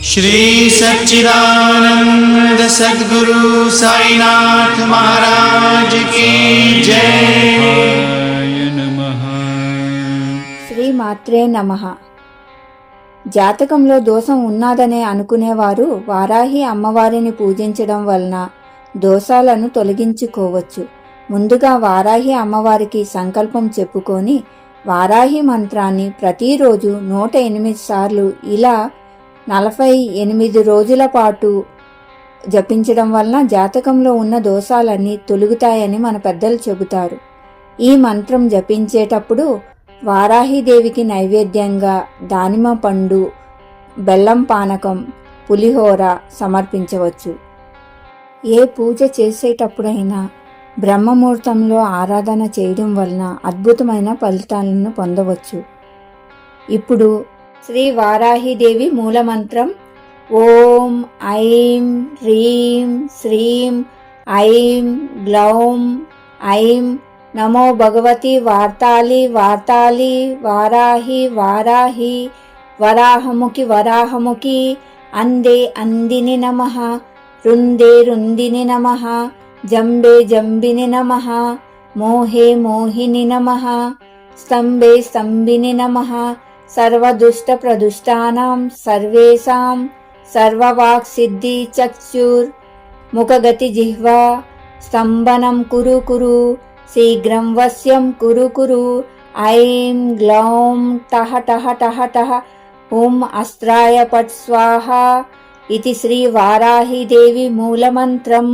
श्री सच्चिदानंद सद्गुरु साईनाथ महाराज की जय। శ్రీ మాత్రే నమః. జాతకంలో దోషం ఉన్నాదనే అనుకునేవారు వారాహి అమ్మవారిని పూజించడం వలన దోషాలను తొలగించుకోవచ్చు. ముందుగా వారాహి అమ్మవారికి సంకల్పం చెప్పుకొని వారాహి మంత్రాన్ని ప్రతిరోజు 108 సార్లు ఇలా 48 రోజుల పాటు జపించడం వలన జాతకంలో ఉన్న దోషాలన్నీ తొలగుతాయని మన పెద్దలు చెబుతారు. ఈ మంత్రం జపించేటప్పుడు వారాహిదేవికి నైవేద్యంగా దానిమ్మ పండు, బెల్లం పానకం, పులిహోర సమర్పించవచ్చు. ఏ పూజ చేసేటప్పుడైనా బ్రహ్మముహూర్తంలో ఆరాధన చేయడం వలన అద్భుతమైన ఫలితాలను పొందవచ్చు. ఇప్పుడు శ్రీ వారాహిదేవి మూలమంత్రం ఓం ఐం హ్రీం శ్రీం ఐం గ్లౌం ఐం నమో భగవతి వార్తాలి వార్తాలి వారాహి వారాహి వరాహముఖి వరాహముఖి అందే అందిని నమః రుందే రుందిని నమః జంబే జంబిని నమః మోహే మోహిని నమః స్తంభే స్తంభిని నమః సర్వదుష్ట ప్రదుష్టానాం సర్వేషాం సర్వవాక్ సిద్ధి చక్షుర్ ముఖగతి జిహ్వా స్తంభనం కురు కురు శీఘ్రం వశ్యం కురు కురు ఐం గ్లౌం టహ టహ టహ టహ ఓం అస్త్రాయ పట్ స్వాహ ఇది శ్రీ వారాహిదేవి మూలమంత్రం.